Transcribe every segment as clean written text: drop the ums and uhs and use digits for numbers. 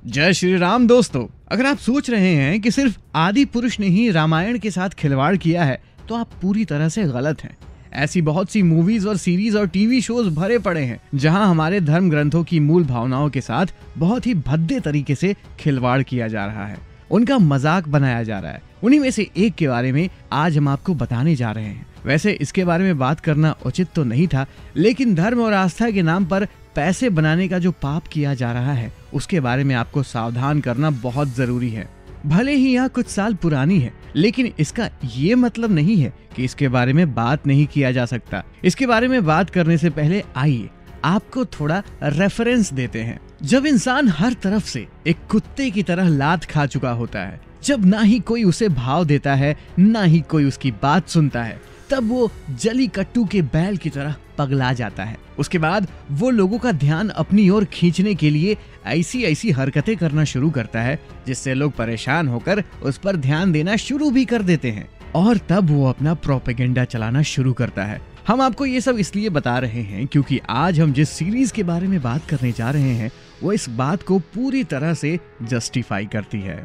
जय श्री राम दोस्तों। अगर आप सोच रहे हैं कि सिर्फ आदि पुरुष ने ही रामायण के साथ खिलवाड़ किया है तो आप पूरी तरह से गलत हैं। ऐसी बहुत सी मूवीज और सीरीज और टीवी शोज भरे पड़े हैं जहां हमारे धर्म ग्रंथों की मूल भावनाओं के साथ बहुत ही भद्दे तरीके से खिलवाड़ किया जा रहा है, उनका मजाक बनाया जा रहा है। उन्हीं में से एक के बारे में आज हम आपको बताने जा रहे हैं। वैसे इसके बारे में बात करना उचित तो नहीं था, लेकिन धर्म और आस्था के नाम पर पैसे बनाने का जो पाप किया जा रहा है उसके बारे में आपको सावधान करना बहुत जरूरी है। भले ही यह कुछ साल पुरानी है, लेकिन इसका ये मतलब नहीं है कि इसके बारे में बात नहीं किया जा सकता। इसके बारे में बात करने से पहले आइए आपको थोड़ा रेफरेंस देते हैं। जब इंसान हर तरफ से एक कुत्ते की तरह लात खा चुका होता है, जब ना ही कोई उसे भाव देता है ना ही कोई उसकी बात सुनता है, तब वो जली कट्टू के बैल की तरह पगला जाता है। उसके बाद वो लोगों का ध्यान अपनी ओर खींचने के लिए ऐसी हरकतें करना शुरू करता है जिससे लोग परेशान होकर उस पर ध्यान देना शुरू भी कर देते हैं, और तब वो अपना प्रोपेगेंडा चलाना शुरू करता है। हम आपको ये सब इसलिए बता रहे हैं क्योंकि आज हम जिस सीरीज के बारे में बात करने जा रहे हैं वो इस बात को पूरी तरह से जस्टिफाई करती है।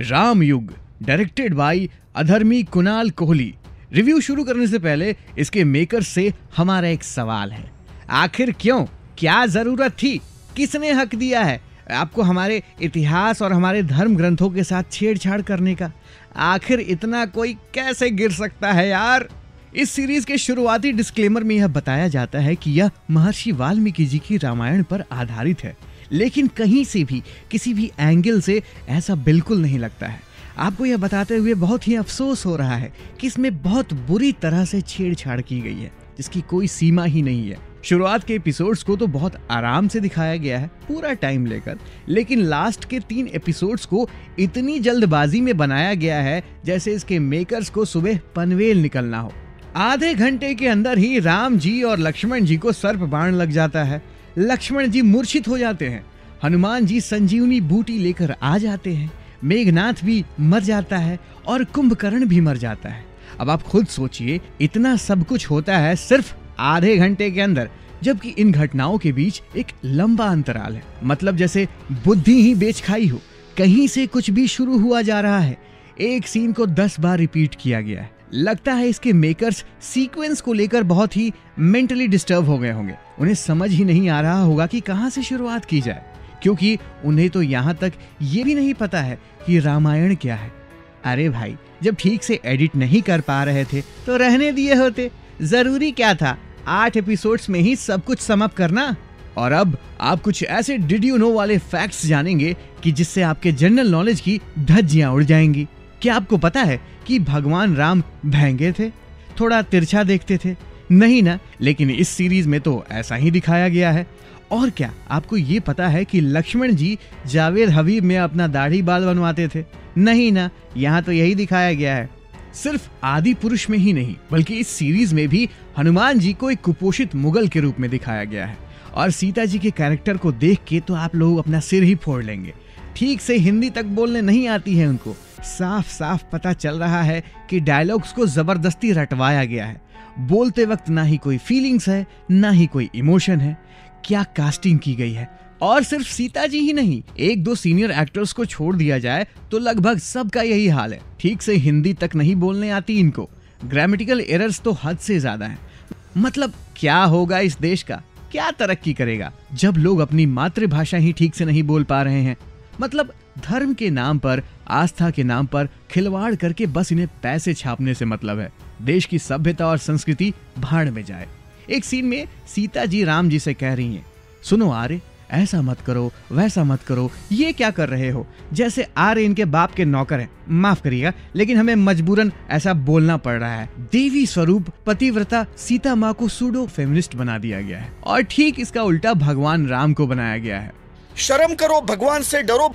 राम युग, डायरेक्टेड बाय अधर्मी कुणाल कोहली। रिव्यू शुरू करने से पहले इसके मेकर्स से हमारा एक सवाल है, आखिर क्यों, क्या जरूरत थी, किसने हक दिया है आपको हमारे इतिहास और हमारे धर्म ग्रंथों के साथ छेड़छाड़ करने का? आखिर इतना कोई कैसे गिर सकता है यार। इस सीरीज के शुरुआती डिस्क्लेमर में यह बताया जाता है कि यह महर्षि वाल्मीकि जी की रामायण पर आधारित है, लेकिन कहीं से भी किसी भी एंगल से ऐसा बिल्कुल नहीं लगता है। आपको यह बताते हुए बहुत ही अफसोस हो रहा है कि इसमें बहुत बुरी तरह से छेड़छाड़ की गई है जिसकी कोई सीमा ही नहीं है। शुरुआत के एपिसोड्स को तो बहुत आराम से दिखाया गया है, पूरा टाइम लेकर, लेकिन लास्ट के 3 एपिसोड्स को इतनी जल्दबाजी में बनाया गया है जैसे इसके मेकर्स को सुबह पनवेल निकलना हो। आधे घंटे के अंदर ही राम जी और लक्ष्मण जी को सर्प बाण लग जाता है, लक्ष्मण जी मूर्छित हो जाते हैं, हनुमान जी संजीवनी बूटी लेकर आ जाते हैं, मेघनाथ भी मर जाता है और कुंभकर्ण भी मर जाता है। अब आप खुद सोचिए, इतना सब कुछ होता है सिर्फ आधे घंटे के अंदर, जबकि इन घटनाओं के बीच एक लंबा अंतराल है। मतलब जैसे बुद्धि ही बेच खाई हो, कहीं से कुछ भी शुरू हुआ जा रहा है, एक सीन को 10 बार रिपीट किया गया है। लगता है इसके मेकर्स सीक्वेंस को लेकर बहुत ही मेंटली डिस्टर्ब हो गए होंगे। उन्हें समझ ही नहीं आ रहा होगा कि कहां से शुरुआत की जाए, क्योंकि उन्हें तो यहाँ तक ये भी नहीं पता है कि रामायण क्या है। अरे भाई, जब ठीक से एडिट नहीं कर पा रहे थे तो रहने दिए होते, जरूरी क्या था 8 एपिसोड्स में ही सब कुछ समअप करना। और अब आप कुछ ऐसे डिड यू नो वाले फैक्ट्स जानेंगे कि जिससे आपके जनरल नॉलेज की धज्जियां उड़ जाएंगी। क्या आपको पता है कि भगवान राम भैंगे थे, थोड़ा तिरछा देखते थे? नहीं ना, लेकिन इस सीरीज में तो ऐसा ही दिखाया गया है। और क्या आपको ये पता है कि लक्ष्मण जी जावेद हबीब में अपना दाढ़ी बाल बनवाते थे? नहीं ना, यहाँ तो यही दिखाया गया है। सिर्फ आदि पुरुष में ही नहीं, बल्कि इस सीरीज में भी हनुमान जी को एक कुपोषित मुगल के रूप में दिखाया गया है। और सीता जी के कैरेक्टर को देख के तो आप लोग अपना सिर ही फोड़ लेंगे। ठीक से हिंदी तक बोलने नहीं आती है उनको। साफ साफ पता चल रहा है कि डायलॉग्स को जबरदस्ती रटवाया गया है। बोलते वक्त ना ही कोई फीलिंग्स है ना ही कोई इमोशन है। क्या कास्टिंग की गई है। और सिर्फ सीता जी ही नहीं, 1-2 सीनियर एक्टर्स को छोड़ दिया जाए तो लगभग सबका यही हाल है। ठीक से हिंदी तक नहीं बोलने आती इनको। ग्रामेटिकल एरर्स तो हद से ज्यादा हैं। मतलब क्या होगा इस देश का, क्या तरक्की करेगा जब लोग अपनी मातृभाषा ही ठीक से नहीं बोल पा रहे हैं। मतलब धर्म के नाम पर, आस्था के नाम पर खिलवाड़ करके बस इन्हें पैसे छापने से मतलब है। देश की सभ्यता और संस्कृति भाड़ में जाए। एक सीन में सीता जी राम जी से कह रही हैं, सुनो आर्य, ऐसा मत करो, वैसा मत करो, ये क्या कर रहे हो? जैसे आर्य इनके बाप के नौकर हैं। माफ करिएगा, लेकिन हमें मजबूरन ऐसा बोलना पड़ रहा है। देवी स्वरूप पतिव्रता सीता माँ को सूडो फेमिनिस्ट बना दिया गया है, और ठीक इसका उल्टा भगवान राम को बनाया गया है। शर्म करो, भगवान से डरो,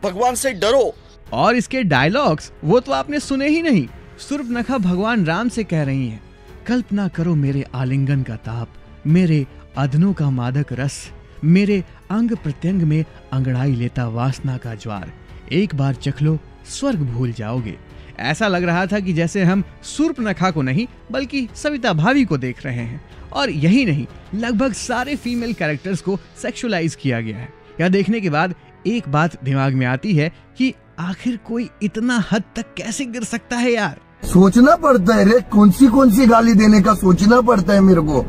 भगवान से डरो। और इसके डायलॉग्स वो तो आपने सुने ही नहीं। सूर्पनखा भगवान राम से कह रही हैं, कल्पना करो मेरे आलिंगन का ताप, मेरे अधनों का मादक रस, मेरे अंग प्रत्यंग में अंगड़ाई लेता वासना का ज्वार, एक बार चख लो स्वर्ग भूल जाओगे। ऐसा लग रहा था कि जैसे हम सूर्पनखा को नहीं बल्कि सविता भाभी को देख रहे हैं। और यही नहीं, लगभग सारे फीमेल कैरेक्टर्स को सेक्सुअलाइज किया गया है। यह देखने के बाद एक बात दिमाग में आती है कि आखिर कोई इतना हद तक कैसे गिर सकता है यार। सोचना पड़ता है रे, कौन सी गाली देने का सोचना पड़ता है मेरे को।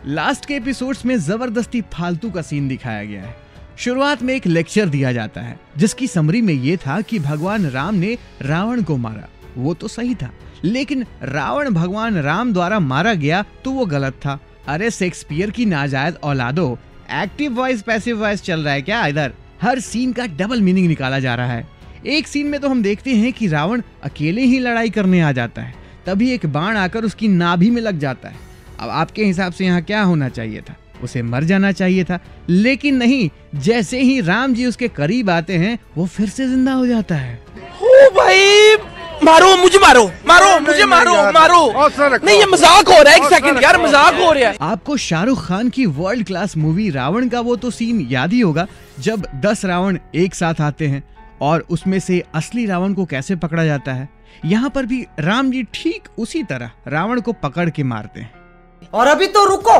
लास्ट के एपिसोड्स में जबरदस्ती फालतू का सीन दिखाया गया है। शुरुआत में एक लेक्चर दिया जाता है जिसकी समरी में ये था कि भगवान राम ने रावण को मारा। वो तो सही था, लेकिन रावण भगवान राम द्वारा मारा गया तो वो गलत था। अरे शेक्सपियर की नाजायज औलादो, एक्टिव वॉइस पैसिव वॉइस चल रहा है क्या इधर? हर सीन का डबल मीनिंग निकाला जा रहा है। एक सीन में तो हम देखते हैं कि रावण अकेले ही लड़ाई करने आ जाता है, तभी एक बाण आकर उसकी नाभि में लग जाता है। अब आपके हिसाब से यहाँ क्या होना चाहिए था? उसे मर जाना चाहिए था, लेकिन नहीं, जैसे ही राम जी उसके करीब आते हैं वो फिर से जिंदा हो जाता है। ओ भाई, मारो मुझे, मारो मुझे, मारो नहीं, ये मजाक हो रहा है। एक सेकंड यार, मजाक हो रहा है। आपको शाहरुख खान की वर्ल्ड क्लास मूवी रावण का वो तो सीन याद ही होगा जब 10 रावण एक साथ आते हैं और उसमें से असली रावण को कैसे पकड़ा जाता है। यहाँ पर भी राम जी ठीक उसी तरह रावण को पकड़ के मारते हैं। और अभी तो रुको,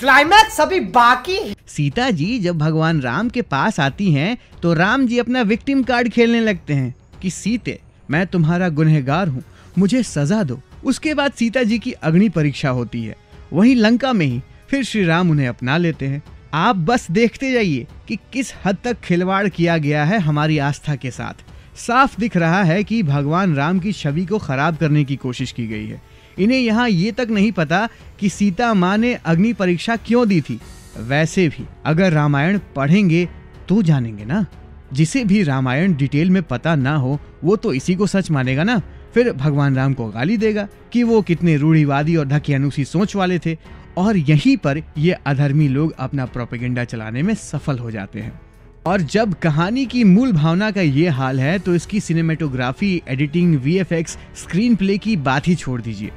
क्लाइमैक्स अभी बाकी है। सीता जी जब भगवान राम के पास आती हैं तो राम जी अपना विक्टिम कार्ड खेलने लगते हैं कि सीते, मैं तुम्हारा गुनहगार हूँ, मुझे सजा दो। उसके बाद सीता जी की अग्नि परीक्षा होती है, वहीं लंका में ही फिर श्री राम उन्हें अपना लेते हैं। आप बस देखते जाइए कि किस हद तक खिलवाड़ किया गया है हमारी आस्था के साथ। साफ दिख रहा है कि भगवान राम की छवि को खराब करने की कोशिश की गई है। इन्हें यहाँ ये तक नहीं पता कि सीता माँ ने अग्नि परीक्षा क्यों दी थी। वैसे भी अगर रामायण पढ़ेंगे तो जानेंगे ना। जिसे भी रामायण डिटेल में पता ना हो वो तो इसी को सच मानेगा ना, फिर भगवान राम को गाली देगा कि वो कितने रूढ़िवादी और ढकियानुसी सोच वाले थे। और यहीं पर ये अधर्मी लोग अपना प्रोपेगेंडा चलाने में सफल हो जाते हैं। और जब कहानी की मूल भावना का ये हाल है तो इसकी cinematography, editing, VFX, screen play की बात ही छोड़ दीजिए।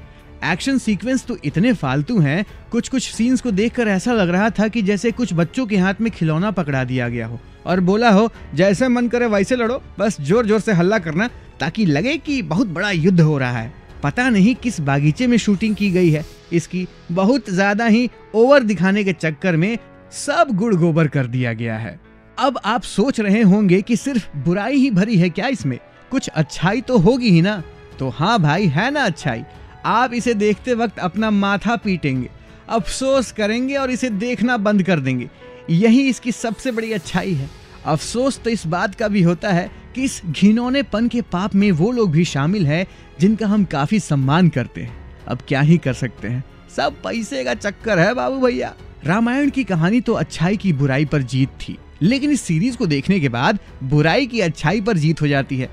एक्शन सीक्वेंस तो इतने फालतू हैं, कुछ सीन्स को देखकर ऐसा लग रहा था कि जैसे कुछ बच्चों के हाथ में खिलौना पकड़ा दिया गया हो और बोला हो जैसे मन करे वैसे लड़ो, बस जोर जोर से हल्ला करना ताकि लगे कि बहुत बड़ा युद्ध हो रहा है। पता नहीं किस बागीचे में शूटिंग की गई है। इसकी बहुत ज्यादा ही ओवर दिखाने के चक्कर में सब गुड़ गोबर कर दिया गया है। अब आप सोच रहे होंगे कि सिर्फ बुराई ही भरी है क्या इसमें, कुछ अच्छाई तो होगी ही ना। तो हाँ भाई, है ना अच्छाई। आप इसे देखते वक्त अपना माथा पीटेंगे, अफसोस करेंगे और इसे देखना बंद कर देंगे। यही इसकी सबसे बड़ी अच्छाई है। अफसोस तो इस बात का भी होता है कि इस घिनौनेपन के पाप में वो लोग भी शामिल हैं जिनका हम काफी सम्मान करते हैं। अब क्या ही कर सकते हैं, सब पैसे का चक्कर है बाबू भैया। रामायण की कहानी तो अच्छाई की बुराई पर जीत थी, लेकिन इस सीरीज को देखने के बाद बुराई की अच्छाई पर जीत हो जाती है।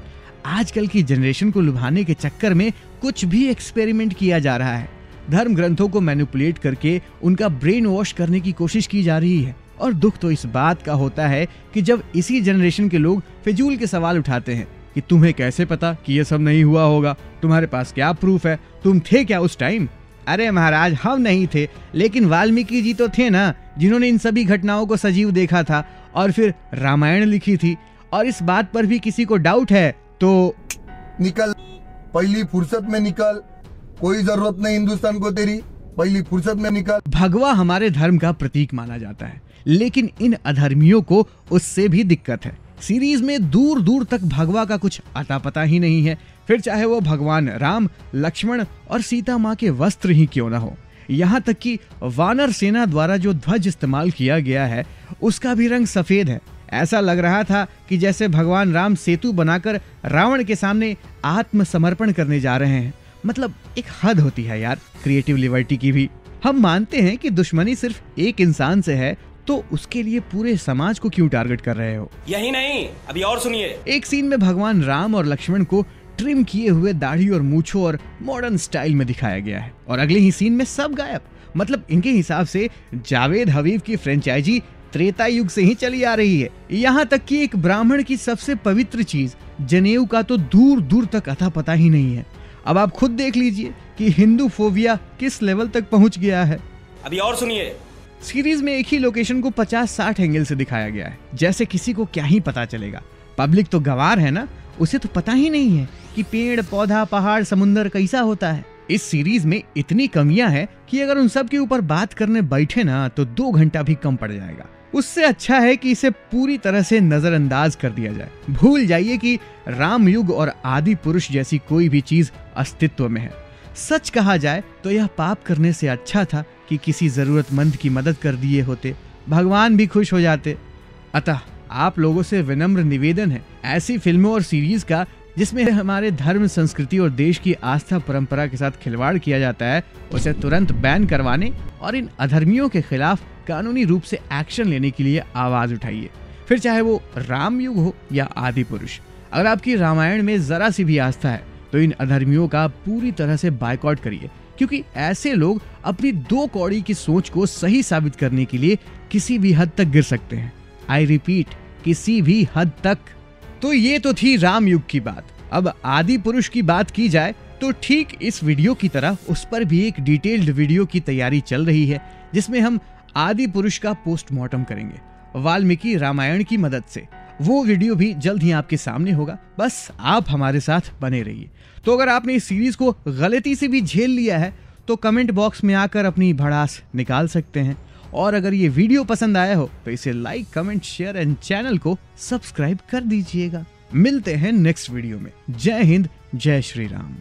आजकल की जनरेशन को लुभाने के चक्कर में कुछ भी एक्सपेरिमेंट किया जा रहा है। धर्म ग्रंथों को मैनिपुलेट करके उनका ब्रेन वॉश करने की कोशिश की जा रही है। और दुख तो इस बात का होता है कि जब इसी जनरेशन के लोग फिजूल के सवाल उठाते हैं कि तुम्हें कैसे पता कि ये सब नहीं हुआ होगा, तुम्हारे पास क्या प्रूफ है, तुम थे क्या उस टाइम? अरे महाराज, हम नहीं थे, लेकिन वाल्मीकि जी तो थे ना, जिन्होंने इन सभी घटनाओं को सजीव देखा था और फिर रामायण लिखी थी। और इस बात पर भी किसी को डाउट है तो निकल, पहली फुर्सत में निकल, कोई जरूरत नहीं हिंदुस्तान को तेरी, पहली फुर्सत में निकल। भगवा हमारे धर्म का प्रतीक माना जाता है, लेकिन इन अधर्मियों को उससे भी दिक्कत है। सीरीज में दूर दूर तक भगवा का कुछ अता पता ही नहीं है, फिर चाहे वो भगवान राम, लक्ष्मण और सीता माँ के वस्त्र ही क्यों ना हो। यहाँ तक कि वानर सेना द्वारा जो ध्वज इस्तेमाल किया गया है उसका भी रंग सफेद है। ऐसा लग रहा था कि जैसे भगवान राम सेतु बनाकर रावण के सामने आत्मसमर्पण करने जा रहे हैं। मतलब एक हद होती है यार क्रिएटिव लिबर्टी की भी। हम मानते हैं कि दुश्मनी सिर्फ एक इंसान से है, तो उसके लिए पूरे समाज को क्यों टारगेट कर रहे हो? यही नहीं, अभी और सुनिए। एक सीन में भगवान राम और लक्ष्मण को ट्रिम किए हुए दाढ़ी और मूंछों और मॉडर्न स्टाइल में दिखाया गया है और अगले ही सीन में सब गायब। मतलब इनके हिसाब से जावेद हबीब की फ्रेंचाइजी त्रेता युग से ही चली आ रही है। यहाँ तक कि एक ब्राह्मण की सबसे पवित्र चीज जनेऊ का तो दूर दूर तक अता पता ही नहीं है। अब आप खुद देख लीजिए कि हिंदू फोबिया किस लेवल तक पहुंच गया है। अभी और सुनिए। सीरीज में एक ही लोकेशन को 50-60 एंगल से दिखाया गया है, जैसे किसी को क्या ही पता चलेगा। पब्लिक तो गंवार है ना, उसे तो पता ही नहीं है कि पेड़ पौधा पहाड़ समुंदर कैसा होता है। इस सीरीज में इतनी कमियां हैं कि अगर उन सब के ऊपर बात करने बैठे ना तो 2 घंटा भी कम पड़ जाएगा। उससे अच्छा है कि इसे पूरी तरह से नजरअंदाज कर दिया जाए। भूल जाइए कि रामयुग और आदि पुरुष जैसी कोई भी चीज अस्तित्व में है। सच कहा जाए तो यह पाप करने से अच्छा था कि किसी जरूरतमंद की मदद कर दिए होते, भगवान भी खुश हो जाते। अतः आप लोगों से विनम्र निवेदन है, ऐसी फिल्मों और सीरीज का जिसमें हमारे धर्म संस्कृति और देश की आस्था परंपरा के साथ खिलवाड़ किया जाता है, उसे तुरंत बैन करवाने और इन अधर्मियों के खिलाफ कानूनी रूप से एक्शन लेने के लिए आवाज उठाइए, फिर चाहे वो रामयुग हो या आदि पुरुष। अगर आपकी रामायण में जरा सी भी आस्था है तो इन अधर्मियों का पूरी तरह से बायकॉट करिए, क्योंकि ऐसे लोग अपनी 2 कौड़ी की सोच को सही साबित करने के लिए किसी भी हद तक गिर सकते हैं। आई रिपीट, किसी भी हद तक। तो ये तो थी रामयुग की बात। अब आदि पुरुष की बात की जाए तो ठीक इस वीडियो की तरह उस पर भी एक डिटेल्ड वीडियो की तैयारी चल रही है, जिसमें हम आदि पुरुष का पोस्टमार्टम करेंगे वाल्मीकि रामायण की मदद से। वो वीडियो भी जल्द ही आपके सामने होगा, बस आप हमारे साथ बने रहिए। तो अगर आपने इस सीरीज को गलती से भी झेल लिया है तो कमेंट बॉक्स में आकर अपनी भड़ास निकाल सकते हैं, और अगर ये वीडियो पसंद आया हो तो इसे like comment share and channel को सब्सक्राइब कर दीजिएगा। मिलते हैं नेक्स्ट वीडियो में। जय हिंद, जय श्री राम।